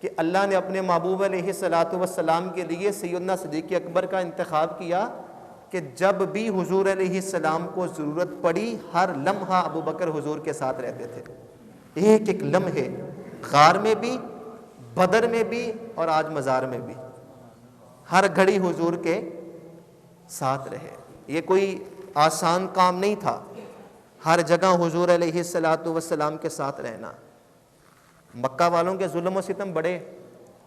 कि अल्लाह ने अपने महबूब अलैहिस्सलातु वस्सलाम के लिए सैयदना सिद्दीक़ अकबर का इंतखाब किया कि जब भी हुजूर अलैहिस्सलाम को ज़रूरत पड़ी हर लम्हा अबू बकर हुजूर के साथ रहते थे। एक एक लम्हे, गार में भी, बदर में भी और आज मज़ार में भी, हर घड़ी हुजूर के साथ रहे। ये कोई आसान काम नहीं था, हर जगह हुजूर अलैहिस्सलातु वस्सलाम के साथ रहना। मक्का वालों के जुल्म व सितम बड़े,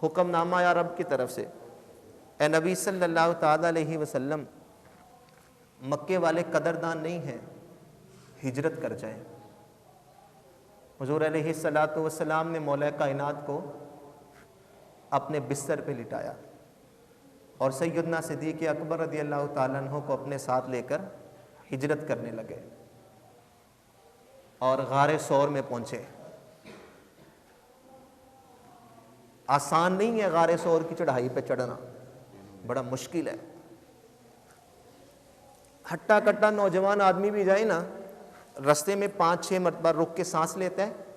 हुक्मनामा आया रब की तरफ से, ए नबी सल्लल्लाहु ताला अलैहि वसल्लम, मक्के वाले कदरदान नहीं हैं, हिजरत कर जाएं। हुजूर अलैहिस्सलातु वस्सलाम ने मौला कायनात को अपने बिस्तर पे लिटाया और सैयदना सिद्दीक़ अकबर रज़ियल्लाहु ताला अन्हु को अपने साथ लेकर हिजरत करने लगे और गारे सौर में पहुंचे। आसान नहीं है गारे सौर की चढ़ाई पे चढ़ना, बड़ा मुश्किल है। हट्टा कट्टा नौजवान आदमी भी जाए ना, रास्ते में 5-6 मरतबा रुक के सांस लेता है।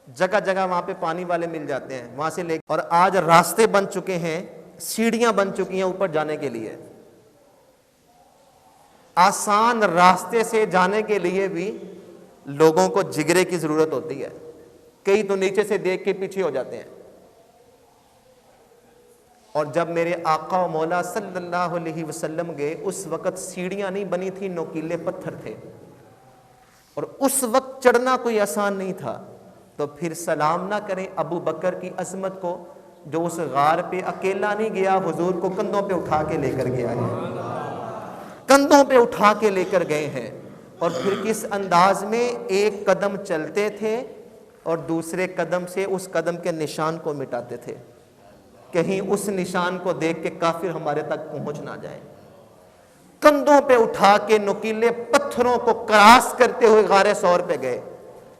जगह जगह वहां पे पानी वाले मिल जाते हैं, वहां से ले, और आज रास्ते बन चुके हैं, सीढ़ियां बन चुकी हैं ऊपर जाने के लिए। आसान रास्ते से जाने के लिए भी लोगों को जिगरे की जरूरत होती है। कई तो नीचे से देख के पीछे हो जाते हैं। और जब मेरे आका और मौला सल्लल्लाहु अलैहि वसल्लम गए, उस वक्त सीढ़ियां नहीं बनी थी, नोकीले पत्थर थे और उस वक्त चढ़ना कोई आसान नहीं था। तो फिर सलाम ना करें अबू बकर की अजमत को, जो उस गार पे अकेला नहीं गया, हुजूर को कंधों पे उठा के लेकर गया है, कंधों पे उठा के लेकर गए हैं। और फिर किस अंदाज में एक कदम चलते थे और दूसरे कदम से उस कदम के निशान को मिटाते थे, कहीं उस निशान को देख के काफिर हमारे तक पहुंच ना जाए। कंधों पे उठा के नुकीले पत्थरों को क्रॉस करते हुए गारे सौर पे गए।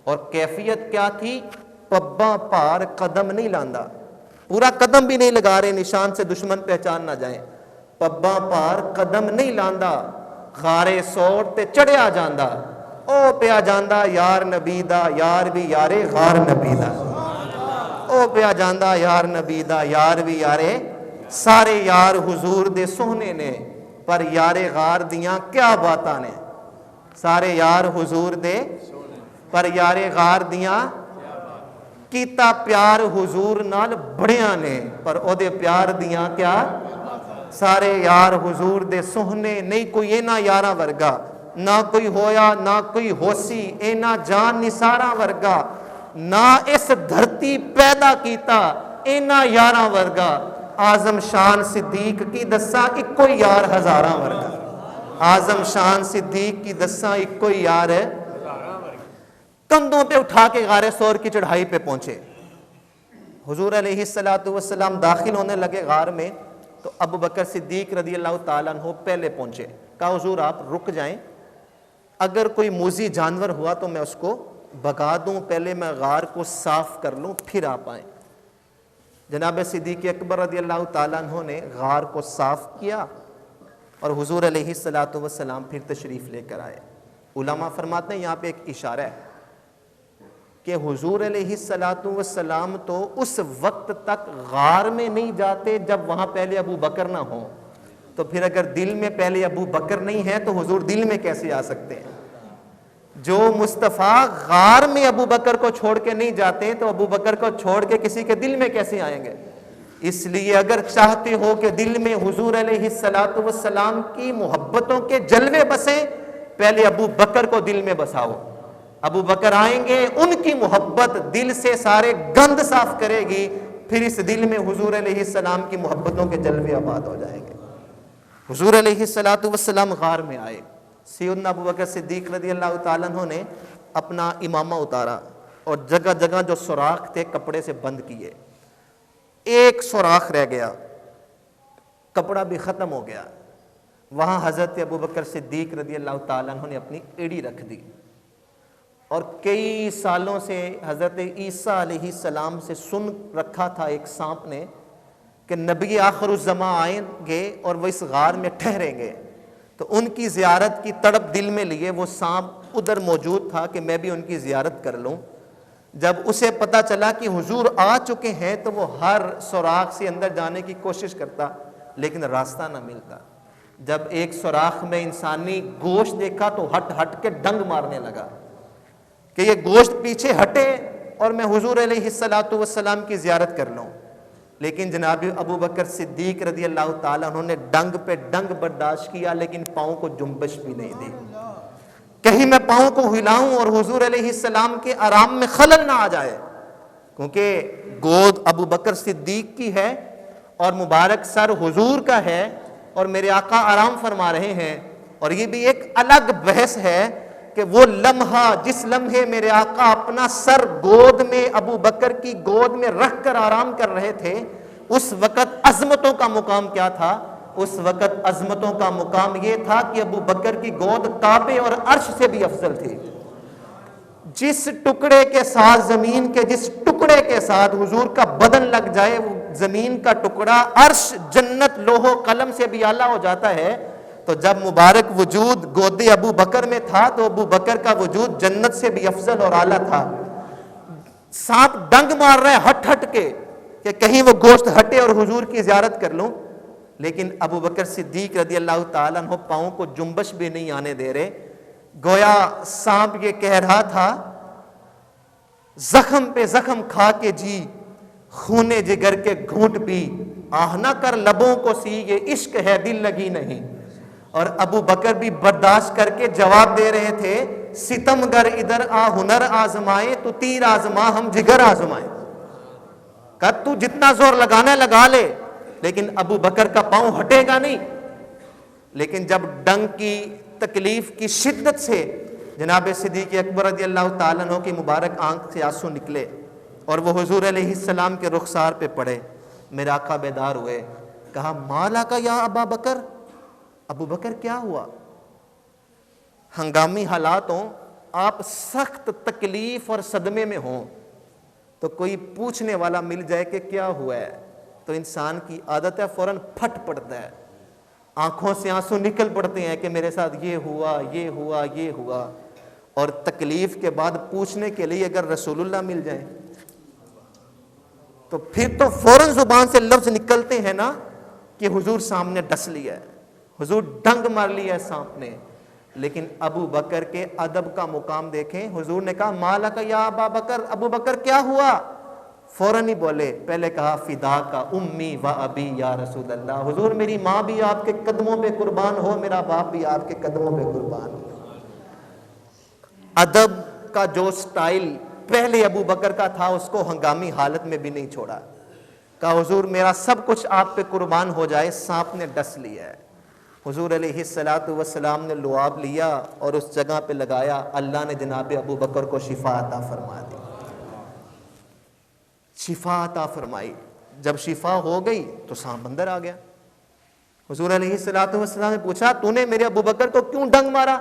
और कैफियत क्या थी? पब्बा पार कदम नहीं लांदा, पूरा कदम भी नहीं लगा रहे, निशान से दुश्मन पहचान ना जाए। पब्बा पार कदम नहीं लांदा, गारे सौर ते चढ़िया जांदा, ओ पिया जांदा यार नबी दा, यार भी यारे गार नबी दा, ओ पिया जांदा यार नबी दा, यार भी यारे, सारे यार हुजूर दे सोहने ने, पर यारे गार दियां क्या बातां ने। सारे यार हुजूर दे, पर यारे गार दियां कीता प्यार हुजूर नाल बड़ियां ने, पर ओदे प्यार दियां क्या। सारे यार हुजूर दे सोहने, नहीं कोई इना यारा वर्गा, ना कोई होया ना कोई होसी, इना जान निसारा वर्गा, ना इस धरती पैदा कीता इना यारा वर्गा। आजम शान सिद्दीक की दसा इको यार हजारा वर्गा, आजम शान सिद्दीक की दसा इको यार है। कंधों पे उठा के गारे सौर की चढ़ाई पे पहुंचे। हुजूर अलैहिस्सलातु वस्सलाम दाखिल होने लगे गार में, तो अबू बकर सिद्दीक रज़ियल्लाहु ताला अन्हु पहले पहुंचे। कहा हुजूर आप रुक जाएं, अगर कोई मूजी जानवर हुआ तो मैं उसको भगा दूं, पहले मैं गार को साफ कर लूं फिर आप आए। जनाब सिद्दीक अकबर रज़ियल्लाहु ताला अन्हु ने गार को साफ किया और हुजूर अलैहिस्सलातु वस्सलाम फिर तशरीफ लेकर आए। उलमा फरमाते हैं यहाँ पे एक इशारा है कि हुजूर अलैहिस्सलातु वस्सलाम तो उस वक्त तक गार में नहीं जाते जब वहां पहले अबू बकर ना हो। तो फिर अगर दिल में पहले अबू बकर नहीं है तो हुजूर दिल में कैसे आ सकते हैं? जो मुस्तफ़ा गार में अबू बकर को छोड़ के नहीं जाते तो अबू बकर को छोड़ के किसी के दिल में कैसे आएंगे? इसलिए अगर चाहते हो कि दिल में हुजूर अलैहिस्सलातु वस्सलाम की मोहब्बतों के जलवे बसे, पहले अबू बकर को दिल में बसाओ। अबू बकर आएंगे, उनकी मोहब्बत दिल से सारे गंद साफ करेगी, फिर इस दिल में हुजूर अलैहिस्सलाम की मोहब्बतों के जलवे आबाद हो जाएंगे। हुजूर अलैहिस्सलातु वस्सलाम गार में आए। सैयदना अबू बकर सिद्दीक रज़ियल्लाहु ताला अन्हु ने अपना इमामा उतारा और जगह जगह जो सुराख थे कपड़े से बंद किए। एक सुराख रह गया, कपड़ा भी खत्म हो गया। वहां हजरत अबू बकर सिद्दीक रज़ियल्लाहु ताला अन्हु ने अपनी एड़ी रख दी और कई सालों से हजरत ईसा अलैहिस्सलाम से सुन रखा था एक सांप ने कि नबी आखिरुज़्ज़मा आएंगे और वो इस गार में ठहरेंगे। तो उनकी ज़ियारत की तड़प दिल में लिए वो सांप उधर मौजूद था कि मैं भी उनकी ज़ियारत कर लूँ। जब उसे पता चला कि हुजूर आ चुके हैं तो वो हर सुराख से अंदर जाने की कोशिश करता, लेकिन रास्ता ना मिलता। जब एक सुराख में इंसानी गोश्त देखा तो हट हट के डंग मारने लगा कि ये गोश्त पीछे हटे और मैं हुजूर अलैहिस्सलातु वस्सलाम की ज़ियारत कर लूँ। लेकिन जनाब अबू बकर सिद्दीक रज़ी अल्लाह ताला उन्होंने डंग पे डंग बर्दाश्त किया, लेकिन पाँव को जुम्बश भी नहीं दी। कहीं मैं पाँव को हिलाऊं और हुजूर अलैहिस्सलाम के आराम में खलल ना आ जाए, क्योंकि गोद अबू बकर सिद्दीक की है और मुबारक सर हुजूर का है और मेरे आका आराम फरमा रहे हैं। और ये भी एक अलग बहस है कि वो लम्हा, जिस लम्हे मेरे आका अपना सर गोद में अबू बकर की गोद में रख कर आराम कर रहे थे, उस वक़्त अजमतों का मुकाम क्या था? उस वक़्त अजमतों का मुकाम ये था कि अबू बकर की गोद काबे और अर्श से भी अफजल थी। जिस टुकड़े के साथ, जमीन के जिस टुकड़े के साथ हुजूर का बदन लग जाए, वो जमीन का टुकड़ा अर्श, जन्नत, लोहो कलम से भी आला हो जाता है। तो जब मुबारक वजूद गोदे अबू बकर में था तो अबू बकर का वजूद जन्नत से भी अफजल और आला था। सांप डंग मार रहा है हट हट के कि कहीं वो गोश्त हटे और हुजूर की ज़ियारत कर लूं, लेकिन अबू बकर सिद्दीक रज़ी अल्लाह ताला अन्हु पाँव को जुम्बश भी नहीं आने दे रहे। गोया सांप ये कह रहा था, जख्म पे जख्म खा के जी, खूने जिगर के घूंट पी, आह ना कर लबों को सी, ये इश्क है दिल लगी नहीं। और अबू बकर भी बर्दाश्त करके जवाब दे रहे थे, सितमगर इधर आ हुनर आजमाए, तो तीर आजमा हम जिगर आजमाए। कहा तू जितना जोर लगाना लगा ले, लेकिन अबू बकर का पांव हटेगा नहीं। लेकिन जब डंग की तकलीफ की शिद्दत से जनाब सिद्दीक़ अकबर रज़ी अल्लाह ताला अन्हु की मुबारक आंख से आंसू निकले और वो हुजूर अलैहिस्सलाम के रुखसार पे पड़े, मेरे आका बेदार हुए। कहा माला का या अबा बकर, अबू बकर क्या हुआ? हंगामी हालात हों, आप सख्त तकलीफ और सदमे में हों तो कोई पूछने वाला मिल जाए कि क्या हुआ है, तो इंसान की आदत है फौरन फट पड़ता है, आंखों से आंसू निकल पड़ते हैं कि मेरे साथ ये हुआ, ये हुआ, ये हुआ। और तकलीफ के बाद पूछने के लिए अगर रसूलुल्लाह मिल जाए तो फिर तो फौरन जुबान से लफ्ज निकलते हैं ना कि हुजूर सामने डस लिया है, हुजूर डंग मार लिया है सांप ने। लेकिन अबू बकर के अदब का मुकाम देखें, हुजूर ने कहा माला का या अबा बकर, अबू बकर क्या हुआ? फौरन ही बोले, पहले कहा फिदा का उम्मी व अबी या रसूल अल्लाह, हुजूर मेरी माँ भी आपके कदमों पे कुर्बान हो, मेरा बाप भी आपके कदमों पे कुर्बान हो। अदब का जो स्टाइल पहले अबू बकर का था उसको हंगामी हालत में भी नहीं छोड़ा। कहा हुजूर मेरा सब कुछ आप पे कुर्बान हो जाए, सांप ने डस लिया है। हुजूर अलैहिस्सलातु वस्सलाम ने लुआब लिया और उस जगह पे लगाया। अल्लाह ने जनाब अबू बकर को शिफा अता फरमा दी, शिफा अता फरमाई। जब शिफा हो गई तो सांप अंदर आ गया। हुजूर अलैहिस्सलातु वस्सलाम ने पूछा तूने मेरे अबू बकर को क्यों डंग मारा?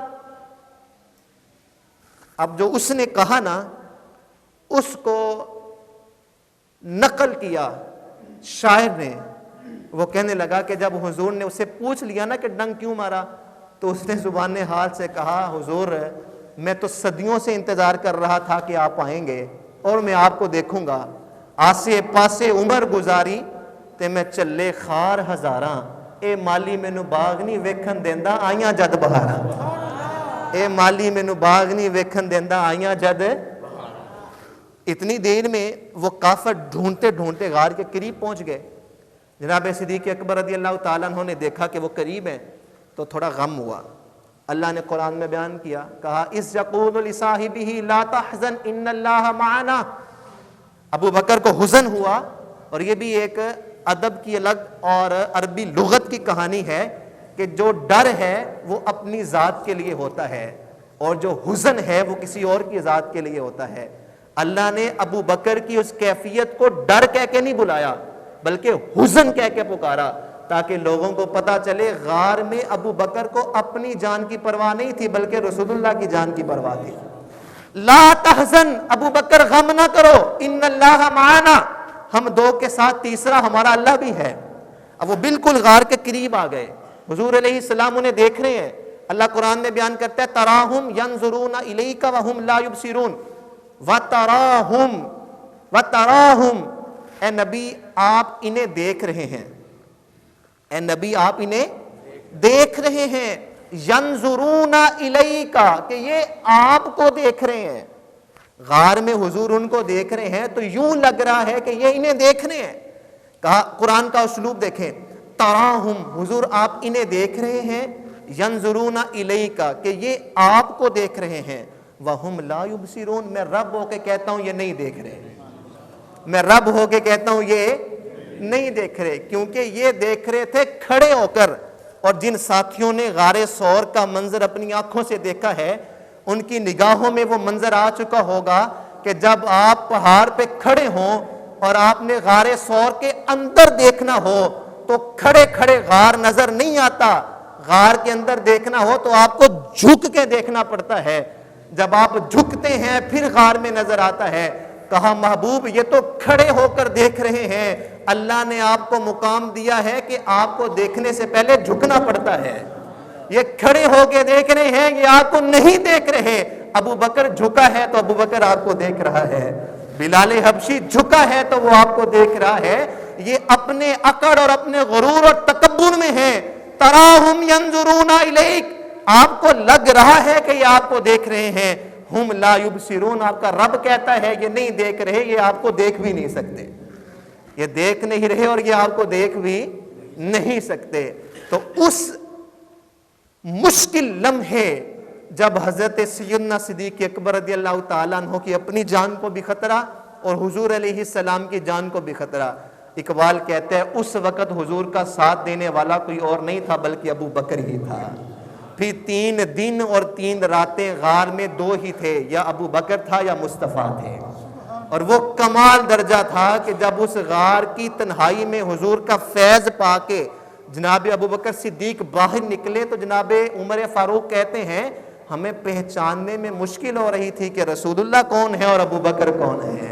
अब जो उसने कहा ना उसको नकल किया शायर ने। वो कहने लगा कि जब हुजूर ने उससे पूछ लिया ना कि डंग क्यों मारा, तो उसने जुबान हाल से कहा हुजूर मैं तो सदियों से इंतजार कर रहा था कि आप आएंगे और मैं आपको देखूंगा। आसे पासे उमर गुजारी ते मैं चले खार हजारा, ए माली मैनू बाग नहीं वेखन देंदा आइयां जद बहारा। ए माली मैनू बाग नहीं वेखन देंदा आइयां जद। इतनी देर में वो काफर ढूंढते ढूंढते गार के करीब पहुंच गए। जनाब सिद्दीक़ अकबर रज़ी अल्लाह ताला अन्हु ने देखा कि वो करीब है तो थोड़ा गम हुआ। अल्लाह ने कुरान में बयान किया, कहा इस यक़ूलु लिसाहिबिही ला तहज़न इन्नल्लाह माअना। अबू बकर को हुज़न हुआ। और ये भी एक अदब की अलग और अरबी लुगत की कहानी है कि जो डर है वो अपनी ज़ात के लिए होता है और जो हुज़न है वो किसी और की ज़ात के लिए होता है। अल्लाह ने अबू बकर की उस कैफियत को डर कह के नहीं बुलाया बल्कि हुज़न कह के पुकारा, ताकि लोगों को पता चले गार में अबू बकर को अपनी जान की परवाह नहीं थी बल्कि रसूलुल्लाह की जान की परवाह थी। ला तहज़न, अबू बकर गम ना करो, इन्नल्लाह माअना, हम दो के साथ तीसरा हमारा अल्लाह भी है। अब वो बिल्कुल गार के करीब आ गए। हुजूर अलैहिस्सलाम उन्हें देख रहे हैं। अल्लाह कुरान में बयान करता है तराहुम यंजुरून इलैका व हुम ला युबसिरून, वतराहुम, ए नबी आप इन्हें देख रहे हैं, ए नबी आप इन्हें देख रहे हैं, यंजुरूना इलैका, कि ये आपको देख रहे हैं। गार में हुजूर उनको देख रहे हैं तो यूं लग रहा है कि ये इन्हें देख रहे हैं। कहा, कुरान का उसलूब देखें, तराहुम, हुजूर आप इन्हें देख रहे हैं, यंजुरूना इलैका, कि ये आपको देख रहे हैं, वहुम ला युबसिरून, मैं रब होके कहता हूं ये नहीं देख रहे, मैं रब होके कहता हूं ये नहीं देख रहे, क्योंकि ये देख रहे थे खड़े होकर। और जिन साथियों ने गारे सौर का मंजर अपनी आंखों से देखा है, उनकी निगाहों में वो मंजर आ चुका होगा कि जब आप पहाड़ पे खड़े हों और आपने गारे सौर के अंदर देखना हो तो खड़े खड़े गार नजर नहीं आता, गार के अंदर देखना हो तो आपको झुक के देखना पड़ता है। जब आप झुकते हैं फिर गार में नजर आता है। कहा, महबूब ये तो खड़े होकर देख रहे हैं, अल्लाह ने आपको मुकाम दिया है कि आपको देखने से पहले झुकना पड़ता है। ये खड़े होके देख रहे हैं, ये आपको नहीं देख रहे। अबू बकर झुका है तो अबू बकर आपको देख रहा है, बिलाल हबशी झुका है तो वो आपको देख रहा है। ये अपने अकड़ और अपने गुरूर और तकब्बुर में है। तराहुम यंजुरूना इलैक, आपको लग रहा है कि ये आपको देख रहे हैं, हुम ला युबसिरून, आपका रब कहता है ये नहीं देख रहे, ये आपको देख भी नहीं सकते, ये देख नहीं रहे और ये आपको देख भी नहीं सकते। तो उस मुश्किल लम्हे जब हजरत सैयदना सिद्दीक़ अकबर रज़ियल्लाहु ताला अन्हु की अपनी जान को भी खतरा और हुजूर अलैहिस्सलाम की जान को भी खतरा, इकबाल कहते हैं उस वक़्त हुजूर का साथ देने वाला कोई और नहीं था बल्कि अबू बकर ही था। फिर 3 दिन और 3 रातें गार में 2 ही थे, या अबू बकर था या मुस्तफ़ा थे। और वो कमाल दर्जा था कि जब उस गार की तन्हाई में हुजूर का फैज़ पाके जनाब अबू बकर सिद्दीक बाहर निकले तो जनाब उमर फारूक कहते हैं हमें पहचानने में मुश्किल हो रही थी कि रसूलुल्लाह कौन है और अबू बकर कौन है,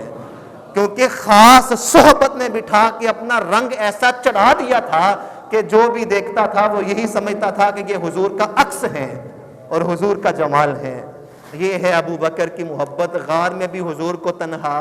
क्योंकि खास सोहबत में बिठा के अपना रंग ऐसा चढ़ा दिया था कि जो भी देखता था वो यही समझता था कि ये हुजूर का अक्स है और हुजूर का जमाल है। ये है अबू बकर की मोहब्बत। गार में भी हुजूर को तन्हा